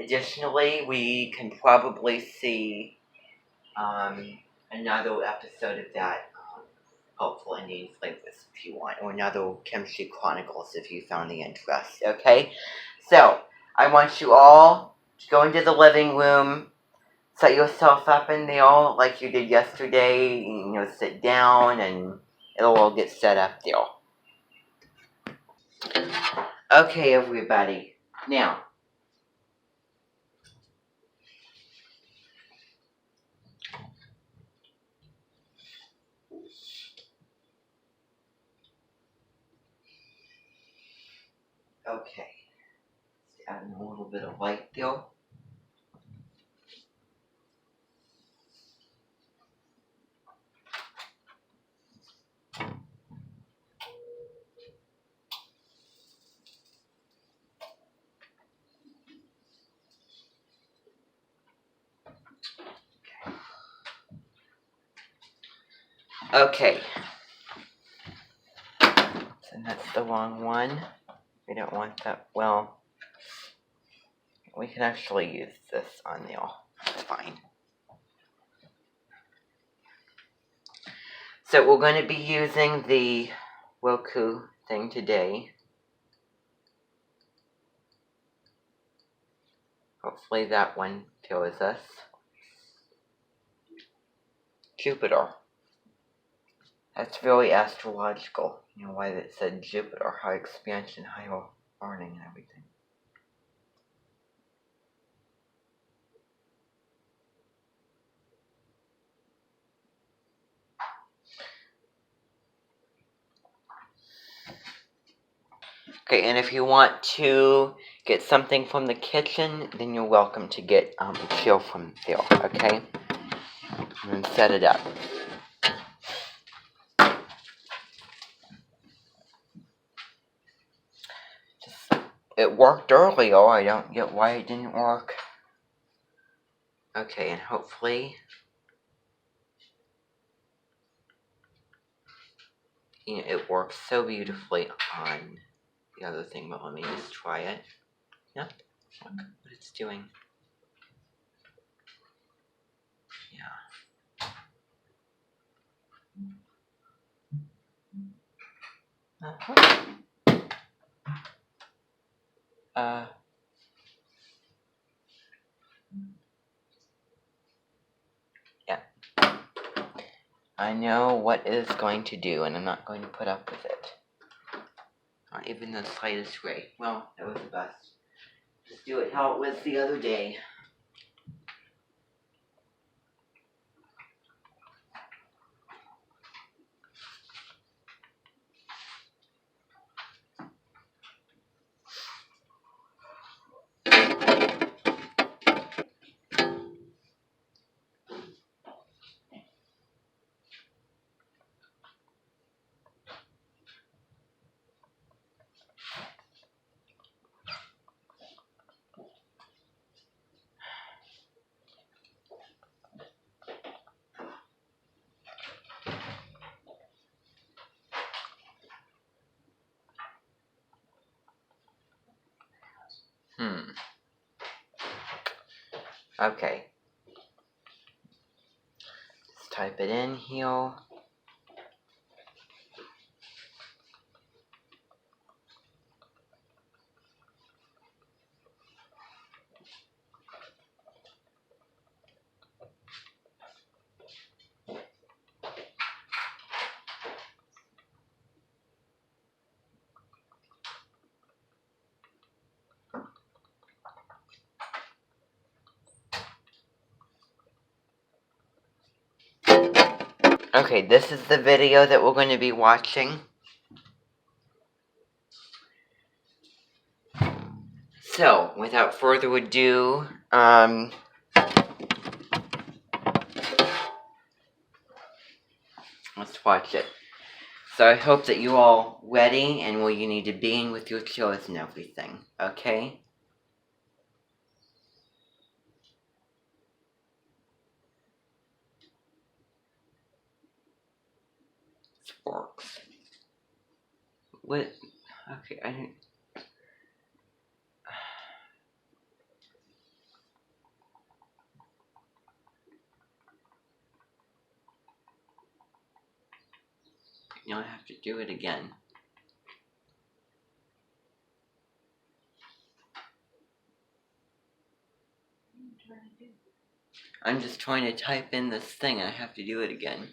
Additionally, we can probably see another episode of that Hopeful Indian Flavors if you want, or another Chemistry Chronicles if you found the interest, okay? So, I want you all to go into the living room, set yourself up in there like you did yesterday, sit down and it'll all get set up there. Okay, everybody. Now, okay. Just adding a little bit of light there. Okay. So that's the wrong one. We don't want that. Well, we can actually use this on there. That's fine. So we're going to be using the Roku thing today. Hopefully that one kills us. Jupiter. That's very astrological. You know why it said Jupiter, high expansion, higher burning and everything. Okay, and if you want to get something from the kitchen, then you're welcome to get a chair from there, okay? And then set it up. It worked earlier. I don't get why it didn't work. Okay, and hopefully, it works so beautifully on the other thing, but let me just try it. Yep, look what it's doing. Yeah. Yeah. I know what it is going to do, and I'm not going to put up with it. Not even the slightest way. Well, that was the best. Just do it how it was the other day. Okay. Let's type it in here. Okay, this is the video that we're going to be watching. So, without further ado, let's watch it. So I hope that you're all ready and where you need to be in with your chores and everything, okay? Forks. What? Okay, I didn't... You don't have to do it again. I'm just trying to type in this thing and I have to do it again.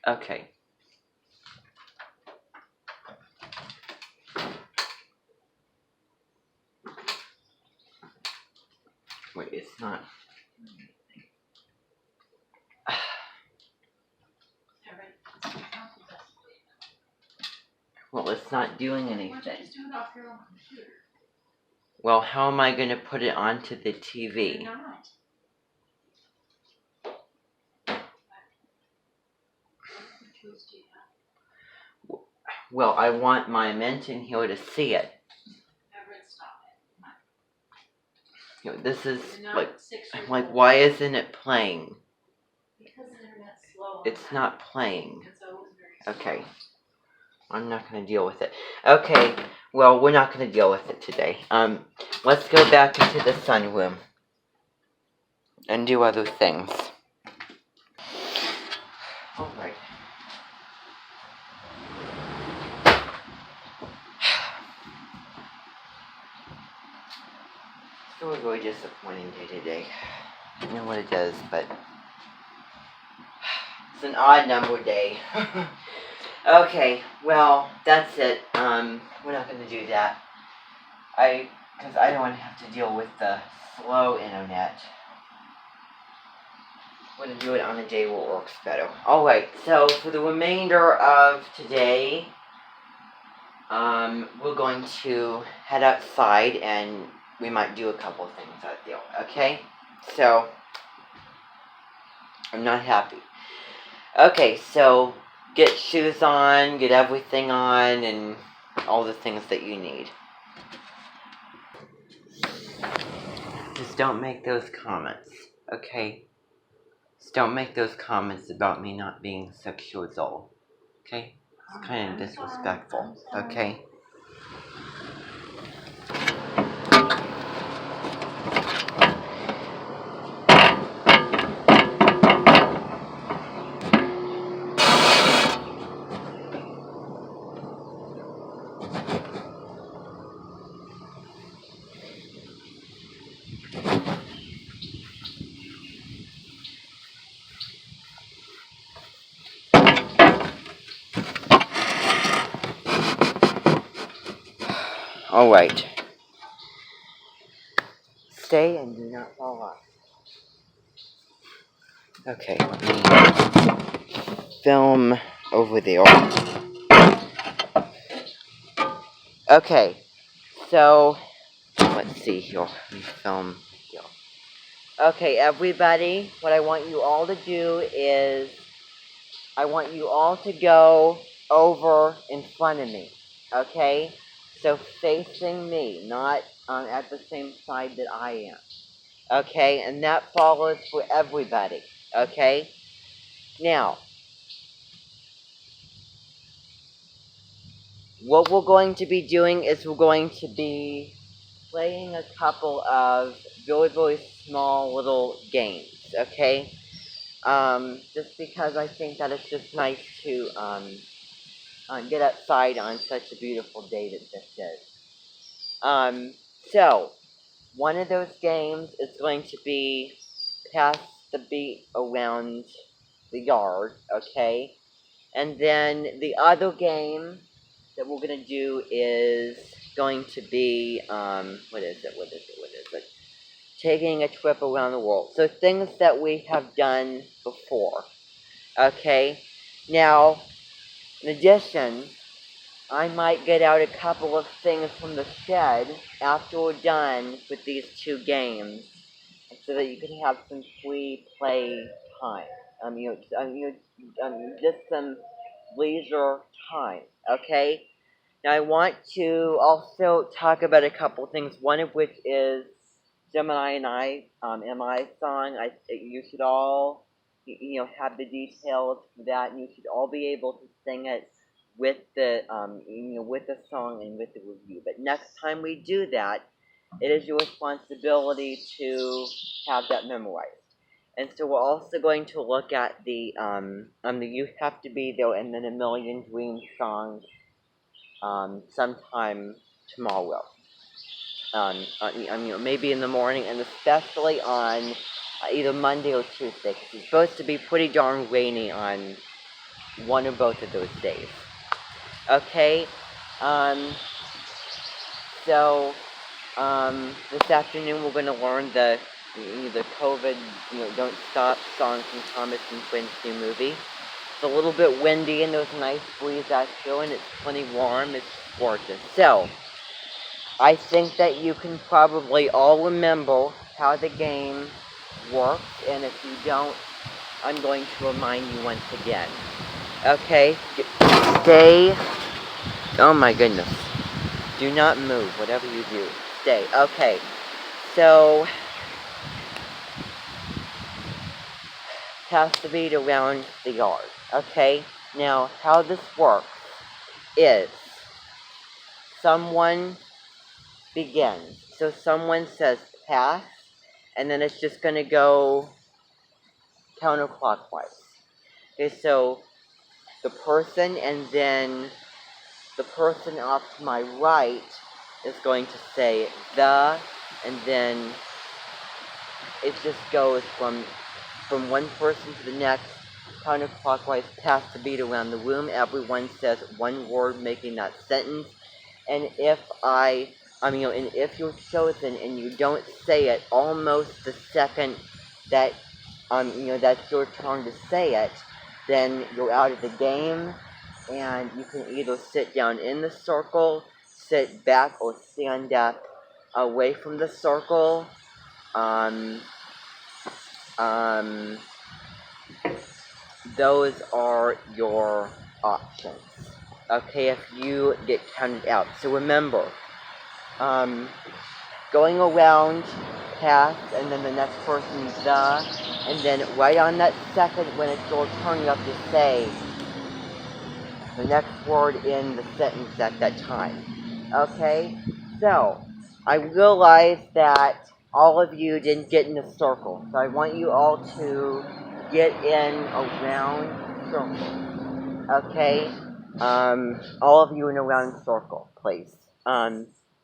Okay. Wait, it's not. Well, it's not doing anything. Well, how am I going to put it onto the TV? Well, I want my mention here to see it. You know, this is like, why isn't it playing? Because the internet's slow. It's not playing. Okay. I'm not going to deal with it. Okay, well, we're not going to deal with it today. Let's go back into the sunroom and do other things. Alright. So a really disappointing day today. I don't know what it does, but it's an odd number day. Okay, well, that's it. We're not going to do that. Because I don't want to have to deal with the slow internet. We're going to do it on a day where it works better. Alright, so for the remainder of today, we're going to head outside and we might do a couple things out there, okay? So, I'm not happy. Okay, so get shoes on, get everything on, and all the things that you need. Just don't make those comments, okay? Just don't make those comments about me not being 6 years old, okay? It's kind of disrespectful, okay? Alright. Stay and do not fall off. Okay, let me film over there. Okay, so let's see here. Let me film here. Okay, everybody, what I want you all to do is I want you all to go over in front of me, okay? So facing me, not at the same side that I am, okay? And that follows for everybody, okay? Now, what we're going to be doing is we're going to be playing a couple of very, very small little games, okay? Just because I think that it's just nice to get outside on such a beautiful day that this is. So, one of those games is going to be pass the beat around the yard, okay? And then the other game that we're gonna do is going to be what is it? Taking a trip around the world. So things that we have done before. Okay? Now, in addition, I might get out a couple of things from the shed after we're done with these two games, so that you can have some free play time. Just some leisure time. Okay. Now I want to also talk about a couple things. One of which is Gemini and I, MI song. You should all, have the details for that, and you should all be able to sing it with the, with the song and with the review. But next time we do that, it is your responsibility to have that memorized. And so we're also going to look at the You Have to Be There and then A Million Dreams song sometime tomorrow. Maybe in the morning, and especially on either Monday or Tuesday, because it's supposed to be pretty darn rainy on one or both of those days. Okay, so this afternoon we're going to learn the COVID, Don't Stop song from Thomas and Friends' new movie. It's a little bit windy and there's a nice breeze out here and it's plenty warm. It's gorgeous. So, I think that you can probably all remember how the game works, and if you don't, I'm going to remind you once again. Okay? Stay. Oh my goodness. Do not move, whatever you do. Stay. Okay. So, pass the beat around the yard. Okay? Now, how this works is someone begins. So someone says pass, and then it's just going to go counterclockwise. Okay, so the person and then the person off to my right is going to say the, and then it just goes from one person to the next, counterclockwise, pass the beat around the room. Everyone says one word making that sentence, and if and if you're chosen and you don't say it almost the second that that's your turn to say it, then you're out of the game, and you can either sit down in the circle, sit back, or stand up away from the circle. Those are your options. Okay, if you get counted out. So remember, going around, pass, and then the next person's the, and then right on that second when it's your turn, you have to say the next word in the sentence at that time. Okay? So, I realize that all of you didn't get in a circle, so I want you all to get in a round circle. Okay? All of you in a round circle, please.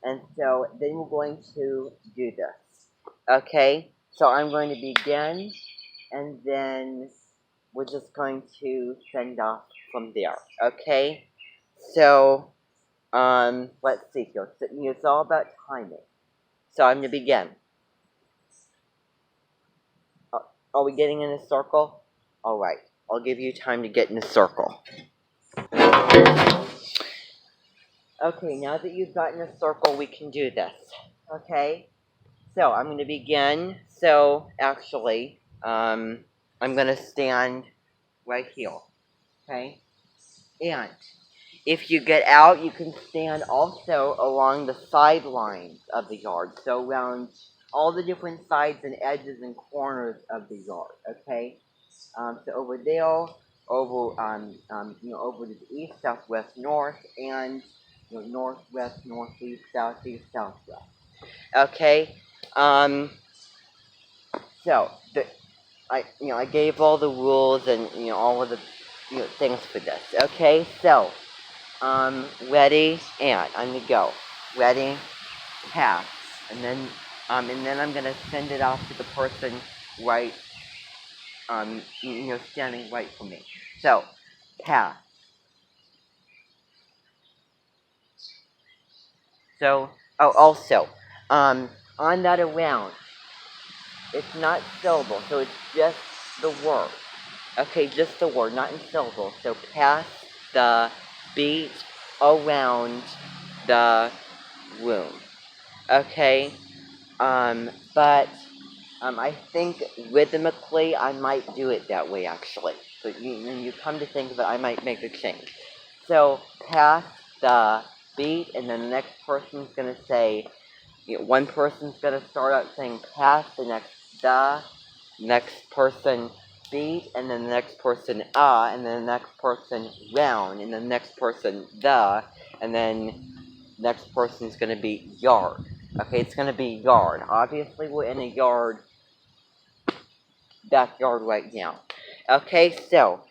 And so then we're going to do this. Okay? So I'm going to begin, and then we're just going to send off from there. Okay? So, let's see here. So, it's all about timing. So I'm going to begin. Are we getting in a circle? Alright. I'll give you time to get in a circle. Okay, now that you've gotten a circle, we can do this. Okay? So, I'm going to begin. So, actually, I'm going to stand right here. Okay? And if you get out, you can stand also along the sidelines of the yard. So, around all the different sides and edges and corners of the yard. Okay? So, over there, over over to the east, southwest, north, and northwest, northeast, southeast, southwest. Okay, so I gave all the rules and all of the things for this. Okay, so ready, and I'm gonna go. Ready, pass, and then I'm gonna send it off to the person right, standing right for me. So pass. So, oh, also, on that around, it's not syllable, so it's just the word. Okay, just the word, not in syllables. So pass the beat around the room. Okay, but I think rhythmically I might do it that way actually. But you come to think of it, I might make a change. So pass the beat, and then the next person's gonna say, one person's gonna start out saying pass, the next person beat, and then the next person and then the next person round, and then the next person and then next person's gonna be yard. Okay, it's gonna be yard. Obviously we're in a backyard right now. Okay, so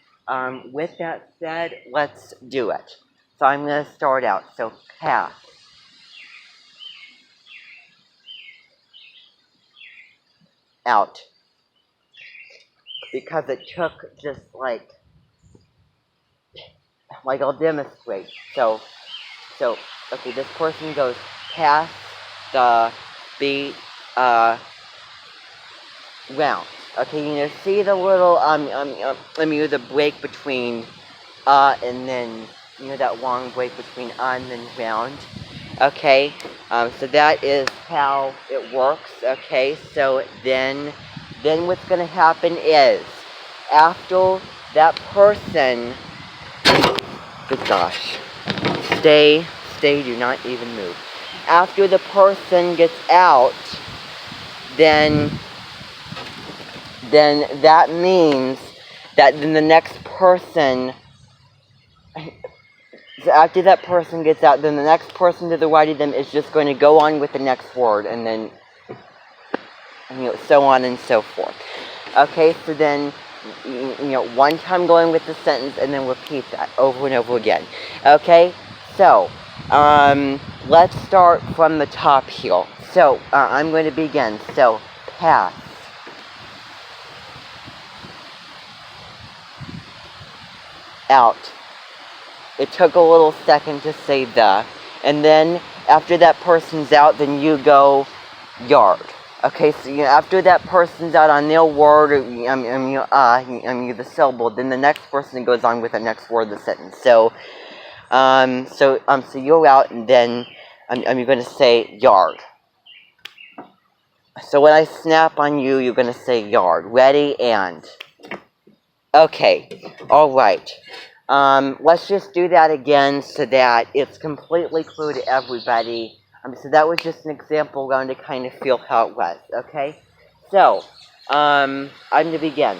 with that said, let's do it. So I'm gonna start out. So pass. Out. Because it took just like I'll demonstrate. So okay, this person goes pass the beat round. Okay, see the little the break between and then that long break between and then round. Okay, so that is how it works. Okay, so then what's gonna happen is after that person, good gosh, stay, do not even move. After the person gets out, then that means that then the next person, after that person gets out, then the next person to the right of them is just going to go on with the next word, and then so on and so forth. Okay, so then one time going with the sentence, and then repeat that over and over again. Okay, so let's start from the top here. So I'm going to begin. So pass. Out. It took a little second to say the, and then after that person's out, then you go yard. Okay, so after that person's out on their word, the syllable, then the next person goes on with the next word of the sentence. So you're out, and then you're going to say yard. So when I snap on you, you're going to say yard. Ready, and. Okay, alright. Let's just do that again so that it's completely clear to everybody. So that was just an example around to kind of feel how it was, okay? So, I'm going to begin.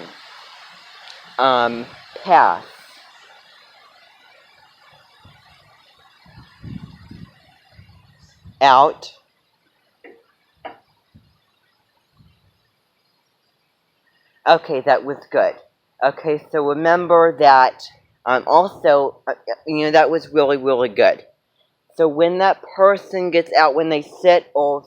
Pass. Out. Okay, that was good. Okay, so remember that, also, that was really, really good. So when that person gets out, when they sit or